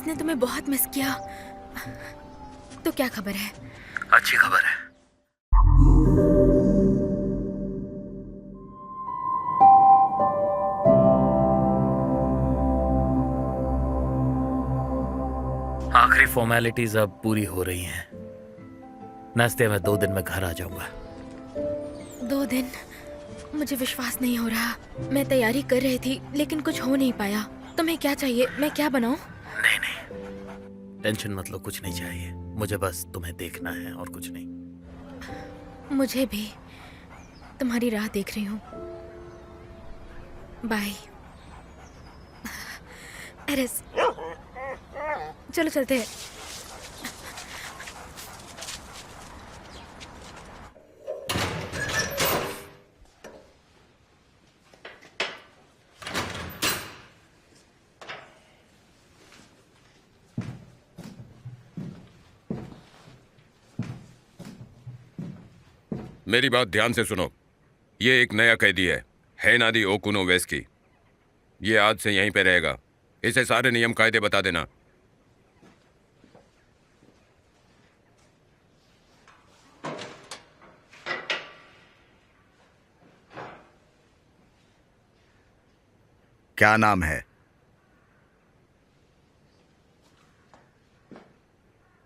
उसने तुम्हें बहुत मिस किया। तो क्या खबर है? अच्छी खबर है। आखिरी फॉर्मेलिटीज अब पूरी हो रही हैं। नाश्ते में 2 दिन में घर आ जाऊंगा। 2 दिन? मुझे विश्वास नहीं हो रहा। मैं तैयारी कर रही थी लेकिन कुछ हो नहीं पाया। तुम्हें क्या चाहिए? मैं क्या बनाऊं? नहीं नहीं, टेंशन मत लो, कुछ नहीं चाहिए। मुझे बस तुम्हें देखना है और कुछ नहीं। मुझे भी। तुम्हारी राह देख रही हूँ। बाय। एरिस, चलो चलते हैं। मेरी बात ध्यान से सुनो। ये एक नया कैदी है नादी ओकुनो वेस्की। ये आज से यहीं पे रहेगा। इसे सारे नियम कायदे बता देना। क्या नाम है?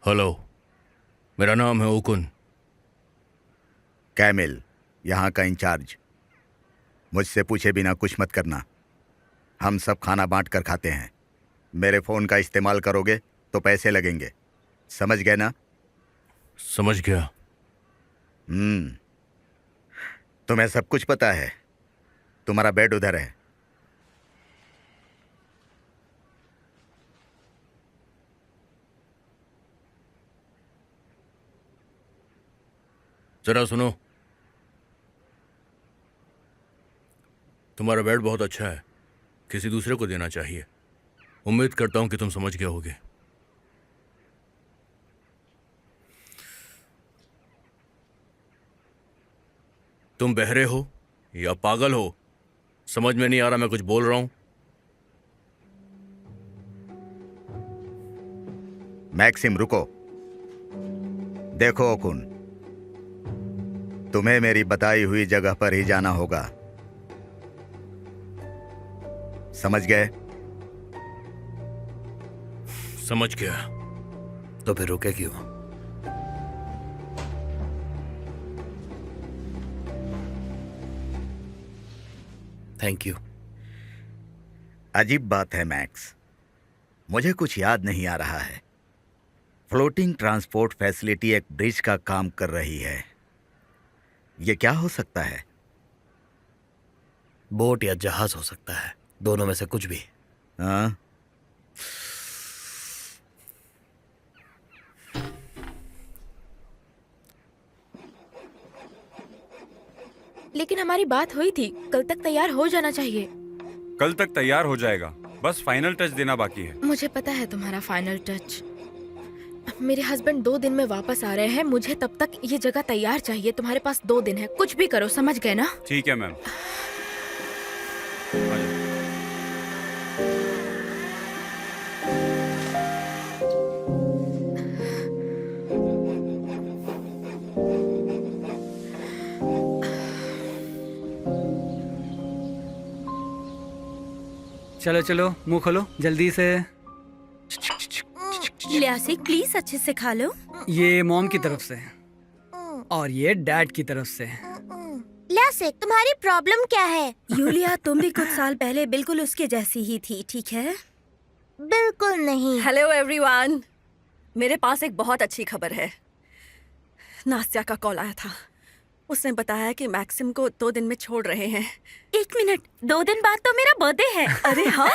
हेलो, मेरा नाम है ओकुन। कैमिल, यहाँ का इंचार्ज। मुझसे पूछे बिना कुछ मत करना। हम सब खाना बांट कर खाते हैं। मेरे फोन का इस्तेमाल करोगे तो पैसे लगेंगे, समझ गए ना? समझ गया। तुम्हें सब कुछ पता है। तुम्हारा बेड उधर है। जरा सुनो, तुम्हारा बेड बहुत अच्छा है, किसी दूसरे को देना चाहिए। उम्मीद करता हूं कि तुम समझ गए होगे। तुम बहरे हो या पागल हो, समझ में नहीं आ रहा मैं कुछ बोल रहा हूं। मैक्सिम, रुको। देखो ओकुन, तुम्हें मेरी बताई हुई जगह पर ही जाना होगा, समझ गए? समझ गया। तो फिर रुके क्यों? Thank you. अजीब बात है मैक्स, मुझे कुछ याद नहीं आ रहा है। फ्लोटिंग ट्रांसपोर्ट फैसिलिटी एक ब्रिज का काम कर रही है। यह क्या हो सकता है? बोट या जहाज हो सकता है, दोनों में से कुछ भी। हाँ? लेकिन हमारी बात हुई थी, कल तक तैयार हो जाना चाहिए। कल तक तैयार हो जाएगा, बस फाइनल टच देना बाकी है। मुझे पता है तुम्हारा फाइनल टच। मेरे हस्बैंड 2 दिन में वापस आ रहे हैं। मुझे तब तक ये जगह तैयार चाहिए। तुम्हारे पास 2 दिन है, कुछ भी करो, समझ गए ना? ठीक है मैम। चलो चलो, मुंह खोलो जल्दी से। लियासिक प्लीज अच्छे से खा लो। ये मॉम की तरफ से और ये डैड की तरफ से। लियासिक, तुम्हारी प्रॉब्लम क्या है? यूलिया, तुम भी कुछ साल पहले बिल्कुल उसके जैसी ही थी, ठीक है? बिल्कुल नहीं। हेलो एवरीवन, मेरे पास एक बहुत अच्छी खबर है। नास्तिया का कॉल आया था। उसने बताया कि मैक्सिम को 2 दिन में छोड़ रहे हैं। 1 मिनट, 2 दिन बाद तो मेरा बर्थडे है। अरे हाँ।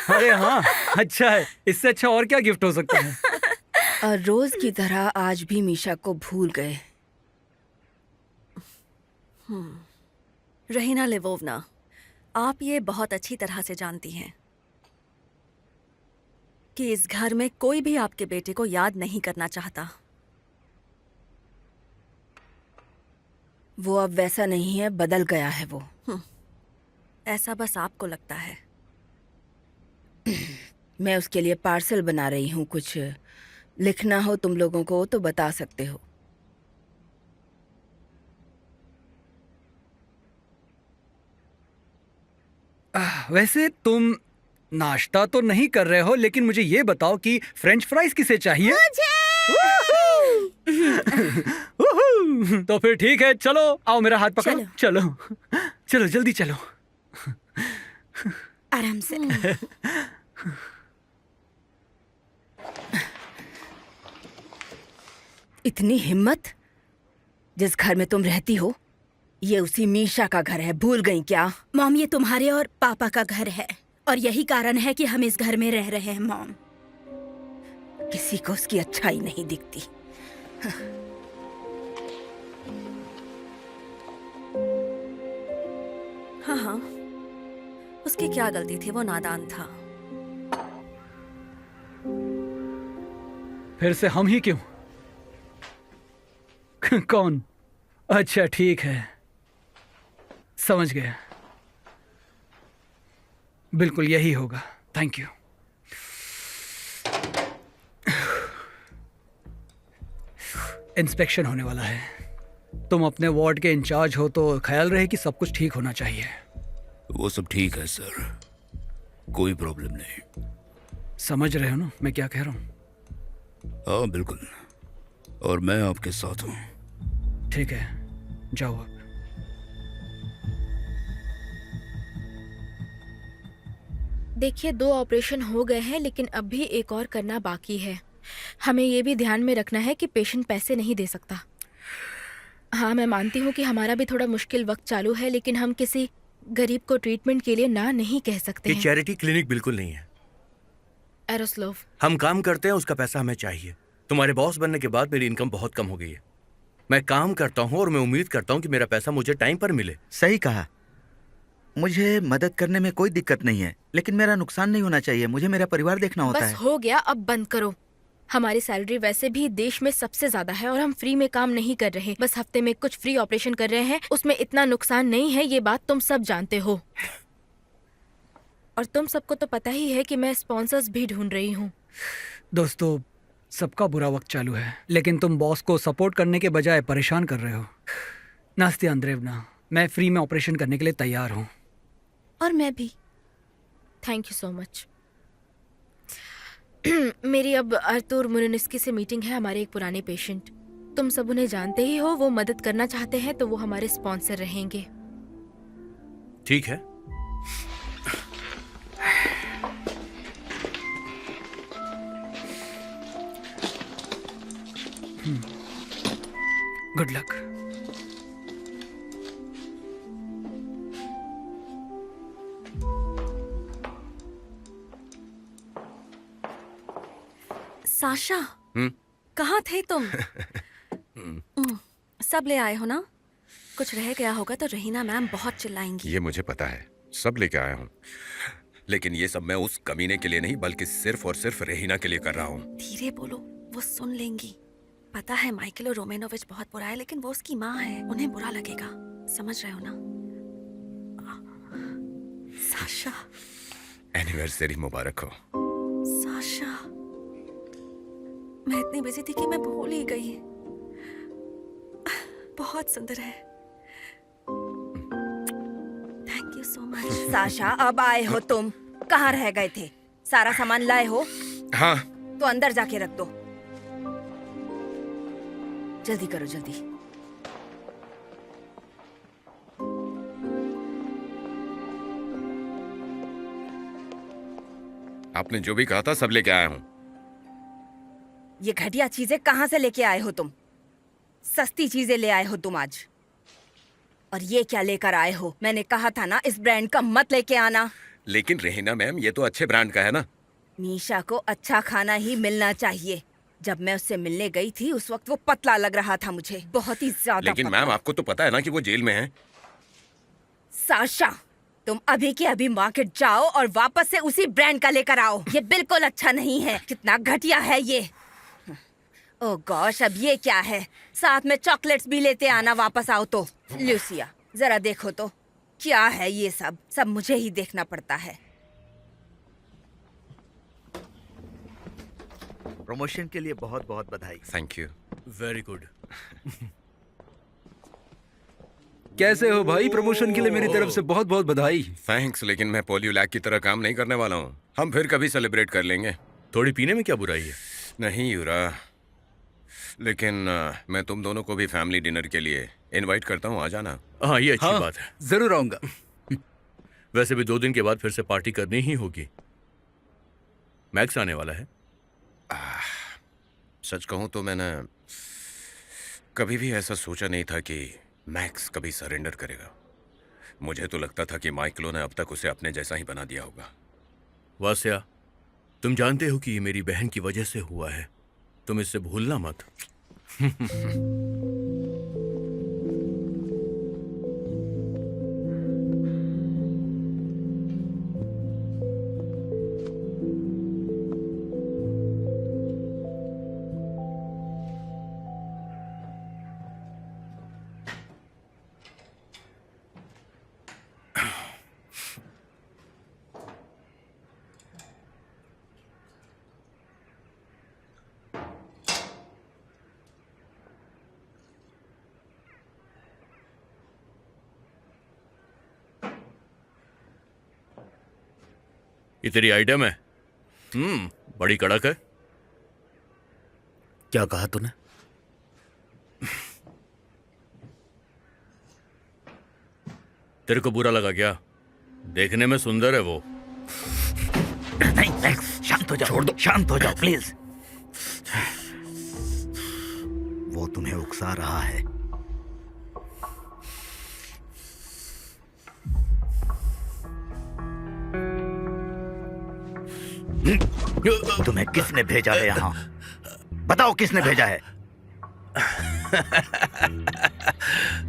अरे हाँ, अच्छा है। इससे अच्छा और क्या गिफ्ट हो सकता है? और रोज की तरह आज भी मीशा को भूल गए। रहीना लेवोवना, आप ये बहुत अच्छी तरह से जानती हैं कि इस घर में कोई भी आपके बेटे को याद नहीं करना चाहता। वो अब वैसा नहीं है, बदल गया है वो। ऐसा बस आपको लगता है। मैं उसके लिए पार्सल बना रही हूँ। कुछ लिखना हो तुम लोगों को तो बता सकते हो। वैसे तुम नाश्ता तो नहीं कर रहे हो, लेकिन मुझे ये बताओ कि फ्रेंच फ्राइज किसे चाहिए? वूहू! तो फिर ठीक है, चलो आओ मेरा हाथ पकड़ो। चलो चलो जल्दी चलो। आराम से। इतनी हिम्मत! जिस घर में तुम रहती हो ये उसी मीशा का घर है, भूल गई क्या? मॉम, ये तुम्हारे और पापा का घर है और यही कारण है कि हम इस घर में रह रहे हैं मॉम। किसी को उसकी अच्छाई नहीं दिखती। हाँ हाँ, उसकी क्या गलती थी, वो नादान था। फिर से हम ही क्यों? कौन? अच्छा ठीक है, समझ गया। बिल्कुल यही होगा। Thank you. इंस्पेक्शन होने वाला है। तुम अपने वार्ड के इंचार्ज हो तो ख्याल रहे कि सब कुछ ठीक होना चाहिए। वो सब ठीक है सर, कोई प्रॉब्लम नहीं। समझ रहे हो ना मैं क्या कह रहा हूँ? हाँ बिल्कुल, और मैं आपके साथ हूँ। ठीक है, जाओ अब। देखिए, 2 ऑपरेशन हो गए हैं लेकिन अब भी एक और करना बाकी है। हमें ये भी ध्यान में रखना है कि पेशेंट पैसे नहीं दे सकता। हाँ, मैं मानती हूँ कि हमारा भी थोड़ा मुश्किल वक्त चालू है, लेकिन हम किसी गरीब को ट्रीटमेंट के लिए ना नहीं कह सकते ये हैं। चैरिटी क्लिनिक बिल्कुल नहीं है। एरोस्लोव, हम काम करते हैं, उसका पैसा हमें चाहिए। तुम्हारे बॉस बनने के बाद मेरी इनकम बहुत कम हो गई है। मैं काम करता हूँ और मैं उम्मीद करता हूँ कि मेरा पैसा मुझे टाइम पर मिले। सही कहा। मुझे मदद करने में कोई दिक्कत नहीं है, लेकिन मेरा नुकसान नहीं होना चाहिए। मुझे मेरा परिवार देखना होता बस है। हो गया, अब बंद करो। हमारी सैलरी वैसे भी देश में सबसे ज्यादा है और हम फ्री में काम नहीं कर रहे। बस हफ्ते में कुछ फ्री ऑपरेशन कर रहे हैं, उसमें इतना नुकसान नहीं है। ये बात तुम सब जानते हो और तुम सबको तो पता ही है कि मैं स्पॉन्सर्स भी ढूंढ रही हूँ। दोस्तों, सबका बुरा वक्त चालू है, लेकिन तुम बॉस को सपोर्ट करने के बजाय परेशान कर रहे हो। नास्तिया अंद्रेवना, मैं फ्री में ऑपरेशन करने के लिए तैयार हूँ। और मैं भी। Thank you so much. मेरी अब अर्थुर मुनिनिस्की से मीटिंग है, हमारे एक पुराने पेशेंट। तुम सब उन्हें जानते ही हो, वो मदद करना चाहते हैं तो वो हमारे स्पॉन्सर रहेंगे। ठीक है। Good luck. साशा, कहाँ थे तुम? सब ले आए हो ना? कुछ रह गया होगा तो रहीना मैम बहुत चिल्लाएंगी। ये मुझे पता है, सब लेके आया हूँ। लेकिन ये सब मैं उस कमीने के लिए नहीं, बल्कि सिर्फ और सिर्फ रहीना के लिए कर रहा हूँ। धीरे बोलो, वो सुन लेंगी। पता है माइकल और रोमेनोविच बहुत बुरा है, लेकिन वो उसकी माँ है, उन्हें बुरा लगेगा। समझ रहे हो ना? साशा, एनिवर्सरी मुबारक हो। साशा, मैं इतनी बिजी थी कि मैं भूल ही गई। बहुत सुंदर है। Thank you so much. Sasha, अब आए हो तुम? कहाँ रह गए थे? सारा सामान लाए हो? हाँ। तो अंदर जाके रख दो। जल्दी करो, जल्दी। आपने जो भी कहा था सब लेके आया हूँ। ये घटिया चीजें कहाँ से लेके आए हो तुम? सस्ती चीजें ले आए हो तुम आज। और ये क्या लेकर आए हो? मैंने कहा था ना इस ब्रांड का मत लेके आना। लेकिन रहीना मैम, ये तो अच्छे ब्रांड का है ना। मीशा को अच्छा खाना ही मिलना चाहिए। जब मैं उससे मिलने गई थी उस वक्त वो पतला लग रहा था मुझे, बहुत ही ज्यादा। लेकिन मैम, आपको तो पता है ना कि वो जेल में है। साशा, तुम अभी के अभी मार्केट जाओ और वापस से उसी ब्रांड का लेकर आओ। ये बिल्कुल अच्छा नहीं है। कितना घटिया है ये। ओह गॉश, अब ये क्या है? साथ में चॉकलेट्स भी लेते आना वापस आओ तो। ल्यूसिया, जरा देखो तो क्या है ये सब? सब मुझे ही देखना पड़ता है। प्रमोशन के लिए बहुत बहुत बधाई। Thank you. Very good. कैसे हो भाई? प्रमोशन के लिए मेरी तरफ से बहुत बहुत बधाई। थैंक्स, लेकिन मैं पोलियोलैक की तरह काम नहीं करने वाला हूँ। हम फिर कभी सेलिब्रेट कर लेंगे। थोड़ी पीने में क्या बुराई है? नहीं यूरा, लेकिन मैं तुम दोनों को भी फैमिली डिनर के लिए इनवाइट करता हूँ, आ जाना। हाँ, ये अच्छी बात है। जरूर आऊंगा। वैसे भी 2 दिन के बाद फिर से पार्टी करनी ही होगी। मैक्स आने वाला है। सच कहूँ तो मैंने कभी भी ऐसा सोचा नहीं था कि मैक्स कभी सरेंडर करेगा। मुझे तो लगता था कि माइकलो ने अब तक उसे अपने जैसा ही बना दिया होगा। वास्या, तुम जानते हो कि ये मेरी बहन की वजह से हुआ है। तुम इससे भूलना मत। ये तेरी आइटम है? बड़ी कड़क है। क्या कहा तूने? तेरे को बुरा लगा क्या? देखने में सुंदर है वो। नहीं मैक्स, शांत हो जाओ। छोड़ दो, शांत हो जाओ प्लीज। वो तुम्हें उकसा रहा है। तुम्हें किसने भेजा है यहाँ? बताओ किसने भेजा है?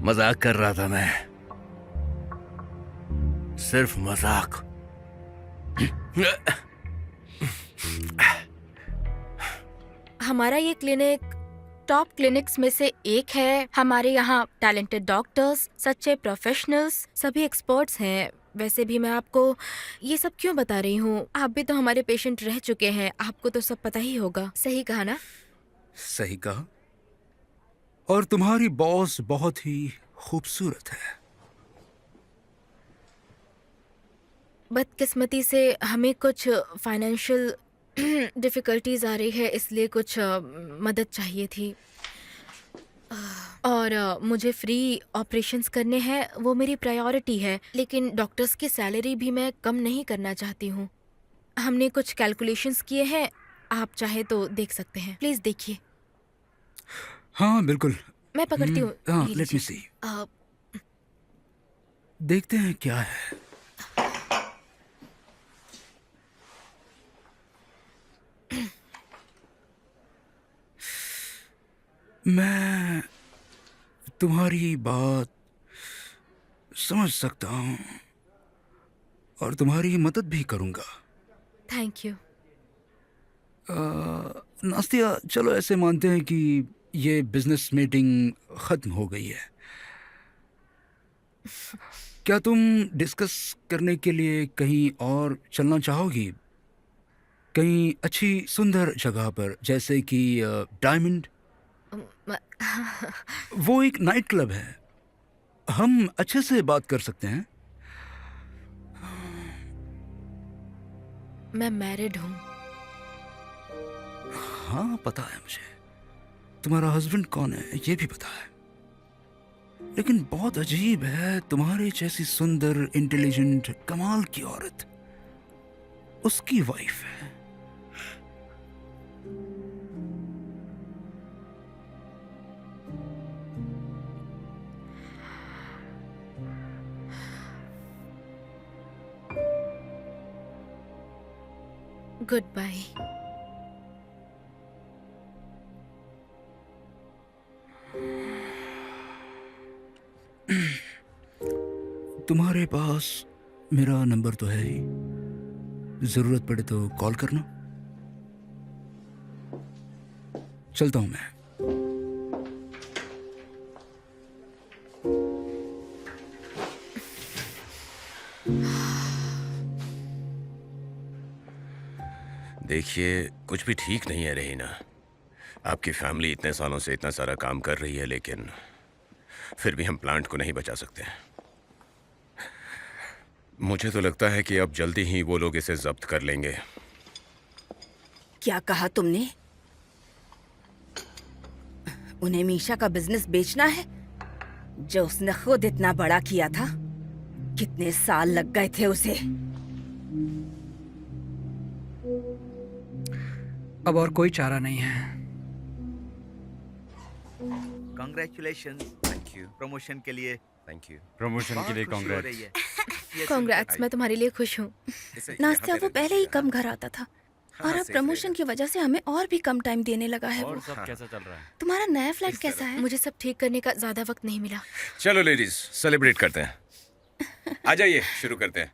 मजाक कर रहा था मैं, सिर्फ मजाक। हमारा ये क्लिनिक टॉप क्लिनिक्स में से एक है। हमारे यहाँ टैलेंटेड डॉक्टर्स, सच्चे प्रोफेशनल्स, सभी एक्सपर्ट्स हैं। वैसे भी मैं आपको ये सब क्यों बता रही हूँ? आप भी तो हमारे पेशेंट रह चुके हैं, आपको तो सब पता ही होगा। सही कहा ना? सही कहा। और तुम्हारी बॉस बहुत ही खूबसूरत है। बदकिस्मती से हमें कुछ फाइनेंशियल डिफ़िकल्टीज आ रही है, इसलिए कुछ मदद चाहिए थी। और मुझे फ्री ऑपरेशंस करने हैं, वो मेरी प्रायोरिटी है। लेकिन डॉक्टर्स की सैलरी भी मैं कम नहीं करना चाहती हूँ। हमने कुछ कैलकुलेशंस किए हैं, आप चाहे तो देख सकते हैं। प्लीज़ देखिए। हाँ बिल्कुल। मैं पकड़ती हूँ। हाँ, ये लेट मी लीजिए। सी। देखते हैं क्या है। मैं तुम्हारी बात समझ सकता हूँ और तुम्हारी मदद भी करूँगा। Thank you. नास्तिया, चलो ऐसे मानते हैं कि ये बिजनेस मीटिंग खत्म हो गई है। क्या तुम डिस्कस करने के लिए कहीं और चलना चाहोगी? कहीं अच्छी सुंदर जगह पर, जैसे कि डायमंड। वो एक नाइट क्लब है, हम अच्छे से बात कर सकते हैं। मैं मैरिड हूँ। हाँ पता है मुझे। तुम्हारा हस्बैंड कौन है ये भी पता है। लेकिन बहुत अजीब है, तुम्हारे जैसी सुंदर, इंटेलिजेंट, कमाल की औरत उसकी वाइफ है। Goodbye. तुम्हारे पास मेरा नंबर तो है ही, जरूरत पड़े तो कॉल करना। चलता हूं मैं। देखिए, कुछ भी ठीक नहीं है रहीना। आपकी फैमिली इतने सालों से इतना सारा काम कर रही है, लेकिन फिर भी हम प्लांट को नहीं बचा सकते। मुझे तो लगता है कि अब जल्दी ही वो लोग इसे जब्त कर लेंगे। क्या कहा तुमने? उन्हें मीशा का बिजनेस बेचना है, जो उसने खुद इतना बड़ा किया था? कितने साल लग गए थे उसे। अब और कोई चारा नहीं है। कांग्रेचुलेशन। Thank you. प्रमोशन के लिए थैंक यू। प्रमोशन के लिए बहुत खुशी हो कांग्रेट्स। रही है। कांग्रेट्स, मैं तुम्हारे लिए खुश हूँ। नास्तिया वो पहले ही कम घर आता था और अब प्रमोशन की वजह से हमें और भी कम टाइम देने लगा है। और वो सब कैसा चल रहा है? तुम्हारा नया फ्लैट कैसा है? मुझे सब ठीक करने का ज्यादा वक्त नहीं मिला। चलो लेडीज, सेलिब्रेट करते हैं। आ जाइए, शुरू करते हैं।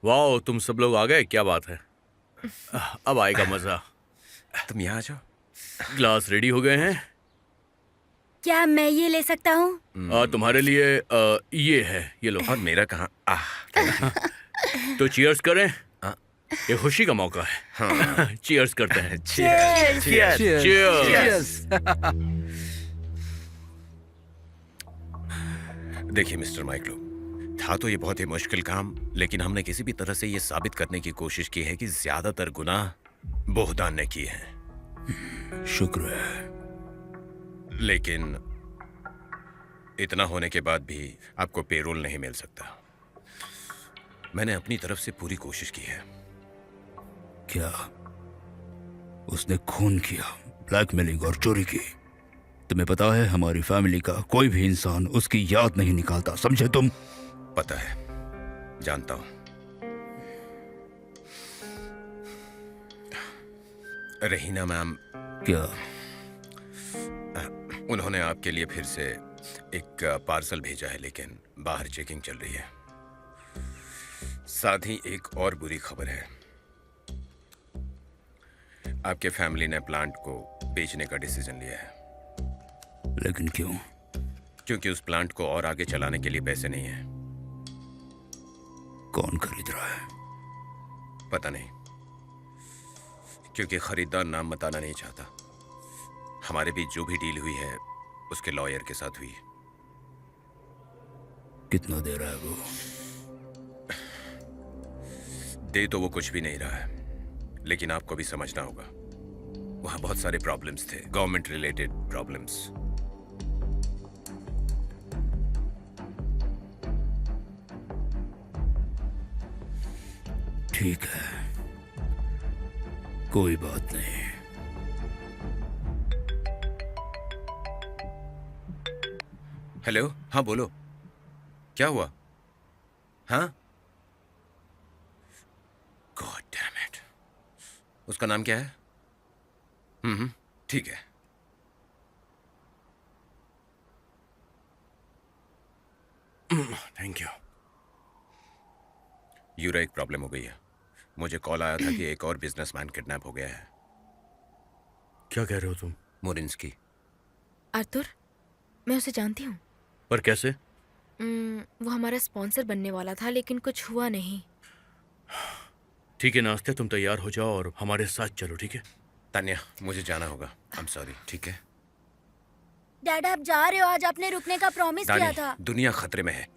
वाह, तुम सब लोग आ गए, क्या बात है। अब आएगा मजा। तुम यहाँ आ जाओ। ग्लास रेडी हो गए हैं? क्या मैं ये ले सकता हूँ? तुम्हारे लिए ये है, ये लो। और मेरा कहाँ? तो चीयर्स करें। हाँ। ये खुशी का मौका है। हाँ। चीयर्स करते हैं। Cheers! Cheers! देखिए मिस्टर माइकलो, था तो ये बहुत ही मुश्किल काम, लेकिन हमने किसी भी तरह से ये साबित करने की कोशिश की है कि ज्यादातर गुनाह बोहदान ने किए हैं। शुक्र है। लेकिन इतना होने के बाद भी आपको पेरोल नहीं मिल सकता। मैंने अपनी तरफ से पूरी कोशिश की है। क्या उसने खून किया, ब्लैकमेलिंग और चोरी की? तुम्हें पता है हमारी फैमिली का कोई भी इंसान उसकी याद नहीं निकालता, समझे तुम? पता है, जानता हूं। रहीना मैम, क्या उन्होंने आपके लिए फिर से एक पार्सल भेजा है, लेकिन बाहर चेकिंग चल रही है। साथ ही एक और बुरी खबर है। आपके फैमिली ने प्लांट को बेचने का डिसीजन लिया है। लेकिन क्यों? क्योंकि उस प्लांट को और आगे चलाने के लिए पैसे नहीं है। कौन खरीद रहा है? पता नहीं, क्योंकि खरीदार नाम बताना नहीं चाहता। हमारे बीच जो भी डील हुई है उसके लॉयर के साथ हुई। कितना दे रहा है वो? दे तो वो कुछ भी नहीं रहा है, लेकिन आपको भी समझना होगा, वहां बहुत सारे प्रॉब्लम्स थे, गवर्नमेंट रिलेटेड प्रॉब्लम्स। ठीक है, कोई बात नहीं। हेलो, हाँ बोलो, क्या हुआ? हाँ, गॉड डैम इट। उसका नाम क्या है? ठीक है। Thank you. यूरा, एक प्रॉब्लम हो गई है। मुझे कॉल आया था कि एक और बिजनेसमैन किडनैप हो गया है। क्या कह रहे हो तुम? मोरिंस्की। आर्थर, मैं उसे जानती हूँ। पर कैसे? वो हमारा स्पॉन्सर बनने वाला था, लेकिन कुछ हुआ नहीं। ठीक है नास्ते, तुम तैयार हो जाओ और हमारे साथ चलो, ठीक है? तान्या, मुझे जाना होगा। I am sorry. ठीक है डैड, आप जा रहे हो? आज आपने रुकने का प्रॉमिस किया दानी, था। दुनिया खतरे में है।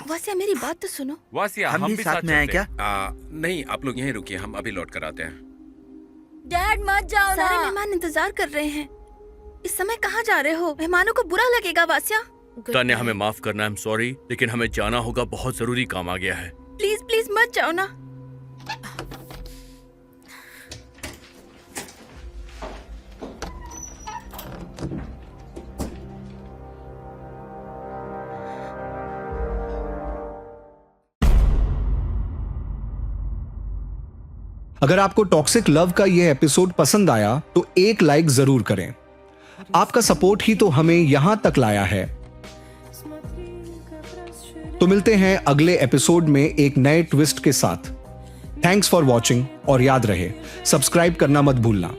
वासिया, मेरी बात तो सुनो। वासिया, हम भी साथ में आए चलते क्या? हैं। नहीं, आप लोग यहीं रुकिए, हम अभी लौट कर आते हैं। डैड मत जाओ ना। सारे मेहमान इंतजार कर रहे हैं। इस समय कहाँ जा रहे हो? मेहमानों को बुरा लगेगा। वासिया, तान्या, हमें माफ करना, आई एम सॉरी, लेकिन हमें जाना होगा, बहुत जरूरी काम आ गया है। प्लीज प्लीज मत जाओ ना। अगर आपको टॉक्सिक लव का यह एपिसोड पसंद आया तो एक लाइक जरूर करें। आपका सपोर्ट ही तो हमें यहां तक लाया है। तो मिलते हैं अगले एपिसोड में एक नए ट्विस्ट के साथ। थैंक्स फॉर वॉचिंग, और याद रहे सब्सक्राइब करना मत भूलना।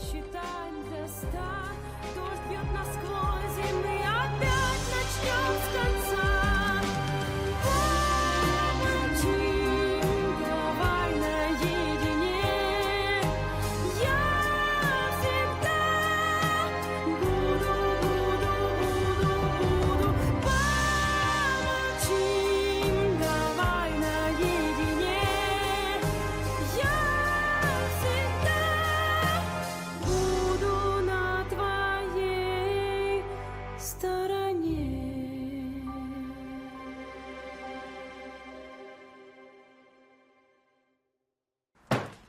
Считай до 100, дождь бьет насквозь, и мы